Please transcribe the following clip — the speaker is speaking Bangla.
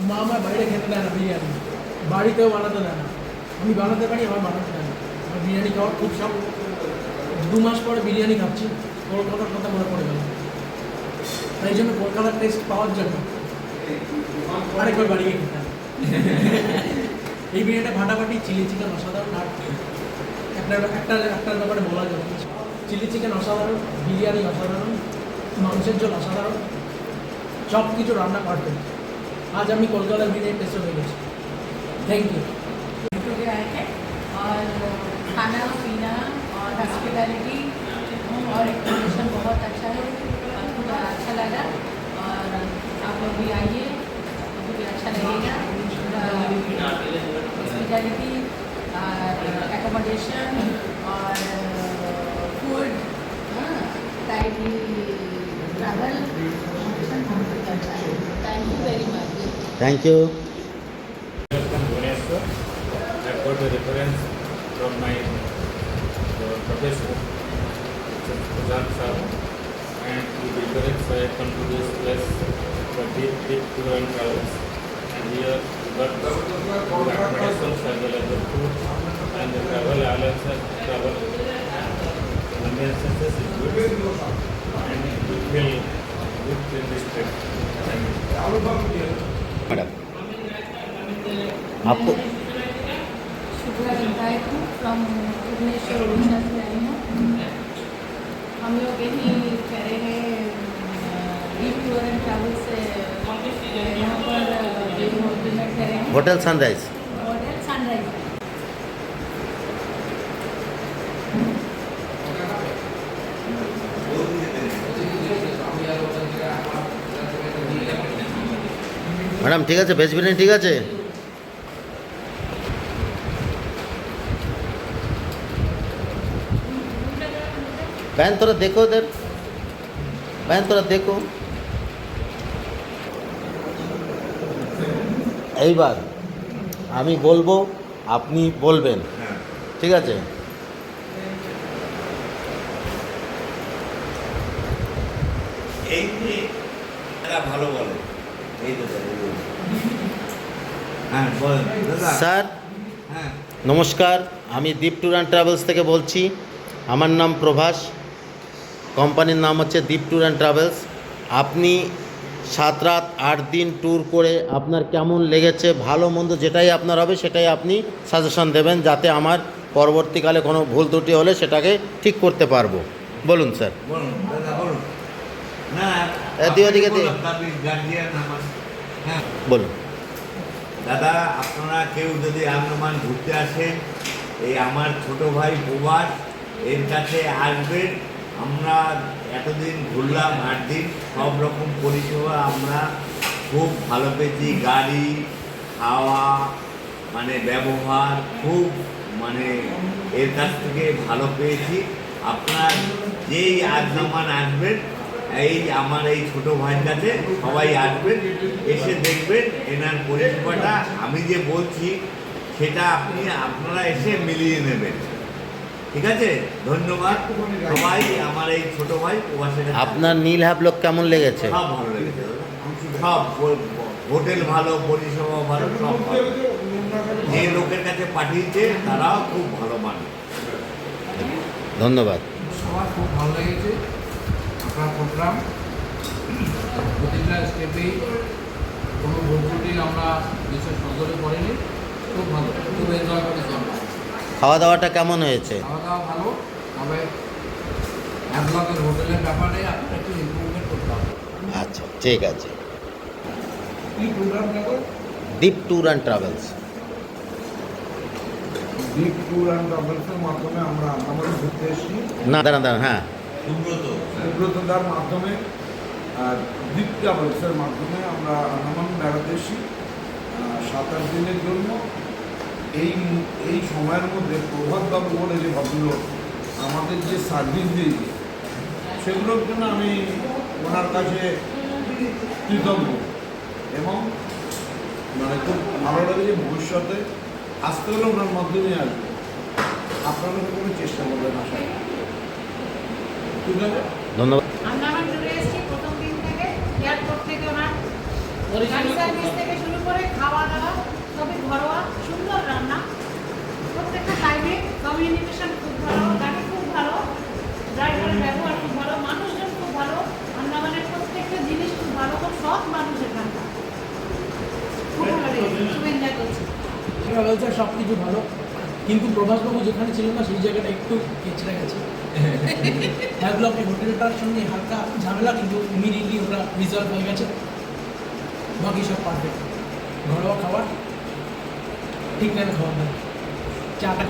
মা আমার বাইরে খেতে দেয় না বিরিয়ানি, বাড়িতেও বানাতে দেয় না। আমি বানাতে পারি, আমার বানাতে দেয় না। আমার বিরিয়ানি খাওয়ার খুব শখ। 2 মাস পরে বিরিয়ানি খাচ্ছি, কলকাতার কথা মনে পড়ে গেল। তাই জন্য কলকাতার টেস্ট পাওয়ার জন্য আরেকবার বাড়ি গিয়ে খেতে হবে। এই বিরিয়ানিটা ফাটাফাটি, চিলি চিকেন অসাধারণ। আর একটার ব্যাপারে বলা যাবে, চিলি চিকেন অসাধারণ, বিরিয়ানি অসাধারণ, মাংসের ঝোল অসাধারণ, সব কিছু রান্না পারফেক্ট। आज আমি কলকাতার বিরিয়ানি টেস্ট হয়ে গেছি। Thank you. और खाना पीना और हॉस्पिटैलिटी और एक्सप्लोरेशन बहुत अच्छा है, आपको अच्छा लगा। और आप लोग भी आइए, आपको भी अच्छा लगेगा। हॉस्पिटैलिटी, एकोमोडेशन और food, timely travel, thank you very much. Thank you. I've got a reference from my professor, Pradhan sir, and the reference I have come to this place for deep tour and travels. And here we got the accommodations as well as the food and the travel allowances, travel conveniences is good, and we feel good in this trip. Madam आपको शुक्ला विधायक हूँ, फ्रॉम भुवनेश्वर उड़ीसा से आई हूँ। हम लोग यही ठहरे हैं डीप टूर एंड ट्रैवल से, यहाँ पर होटल में ठहरे हैं, hotel sunrise. Hotel sunrise. Madam ठीक है, भेज बिरियानी ठीक है। बहन তোরা देखो उधर, बहन তোরা देखो। এইবার আমি বলবো, আপনি বলবেন, ঠিক আছে? এই যে এরা ভালো বলে, এই তো হ্যাঁ বলেন দাদা। স্যার হ্যাঁ নমস্কার, আমি দীপ ট্যুর অ্যান্ড ট্রাভেলস থেকে বলছি। আমার নাম প্রভাস, কোম্পানির নাম হচ্ছে দীপ ট্যুর অ্যান্ড ট্রাভেলস। আপনি 7 রাত 8 দিন ট্যুর করে আপনার কেমন লেগেছে, ভালো মন্দ যেটাই আপনার হবে সেটাই আপনি সাজেশন দেবেন, যাতে আমার পরবর্তীকালে কোনো ভুল ত্রুটি হলে সেটাকে ঠিক করতে পারবো। বলুন স্যার। বলুন দাদা বলুন। না ওদিকে দে। গার্জিয়ান আমার। হ্যাঁ বলুন দাদা, আপনারা কেউ যদি আন্দামান ঘুরতে আসেন, এই আমার ছোট ভাই প্রভাস এর কাছে আসবেন। আমরা এতদিন ঘুরলাম 8 দিন, সব রকম পরিষেবা আমরা খুব ভালো পেয়েছি। গাড়ি, খাওয়া, মানে ব্যবহার খুব, মানে এর কাছ থেকে ভালো পেয়েছি। আপনার যেই আন্দামান আসবেন, এই আমার এই ছোট ভাইয়ের কাছে সবাই আসবেন, এসে দেখবেন এনার পরিষেবাটা আমি যে বলছি সেটা আপনারা এসে মিলিয়ে নেবেন। ঠিক আছে, ধন্যবাদ সবাই। আমার এই ছোট ভাই প্রবাসের। আপনার নীল হ্যাবলক কেমন লেগেছে? সব ভালো লেগেছে দাদা, সব হোটেল ভালো, পরিষেবা ভালো, সব ভালো। যে লোকের কাছে পাঠিয়েছে তারাও খুব ভালো মানুষ। ধন্যবাদ। সবার খুব ভালো লেগেছে আপনার প্রোগ্রাম। প্রতিটা স্টেপেই কোনো ভুল ত্রুটি আমরা বিশেষ নজরে পড়িনি, খুব ভালো, খুব এনজয় করেছি আমরা। খাওয়া দাওয়াটা কেমন হয়েছে? খাওয়া দাওয়া ভালো, তবে একলাখের হোটেলের ব্যাপারে আপনার একটু ইমপ্রুভমেন্ট করতে হবে। আচ্ছা ঠিক আছে। কি প্রোগ্রাম দেখো? Deep tour and travels. Deep tour and ট্রাভেলসের মাধ্যমে আমরা আন্দামান ঘুরতে এসেছি। না দাঁড়ান, হ্যাঁ সুব্রতদার মাধ্যমে আর দীপ ট্রাভেলসের মাধ্যমে আমরা আন্দামান বেড়াতে এসেছি 7-8 দিনের জন্য। এই সময়ের মধ্যে প্রভাতবাবু বলে যে ভদ্রলোক আমাদের যে সার্ভিস দিয়েছে, সেগুলোর জন্য আমি ওনার কাছে কৃতজ্ঞ। এবং মানে খুব ভালো লাগে যে ভবিষ্যতে আসতে হলে ওনার মাধ্যমে আসবে। আপনারা কোনো চেষ্টা করবেন আশা করি। ঠিক আছে, ধন্যবাদ। আন্দামান ট্যুরে এসেছি প্রথম দিন থেকে, এয়ারপোর্ট থেকে ওনার গাড়ি সার্ভিস থেকে শুরু করে খাওয়া দাওয়া সবই ঘরোয়া, সুন্দর রান্না, প্রত্যেকটা টাইমে কমিউনিকেশন খুব ভালো, গাড়ি খুব ভালো, ড্রাইভারের ব্যবহার খুব ভালো, মানুষজন খুব ভালো, আন্দামানের প্রত্যেকটা জিনিস খুব ভালো, খুব সৎ মানুষ এখানটা। খুব ভালো লেগেছে, খুব এনজয় করছি। ট্রাভেলসের সব কিছু ভালো, কিন্তু প্রভাসবাবু যেখানে ছিলেন না সেই জায়গাটা একটু কেচড়ে গেছে। হ্যাভলকে হোটেলটার সঙ্গে হালকা ঝামেলা, কিন্তু ইমিডিয়েটলি ওটা রিজলভ হয়ে গেছে। বাকি সব পারফেক্ট, ঘরোয়া খাবার, ঠিক টাইমে খাওয়া দাওয়া, চাটা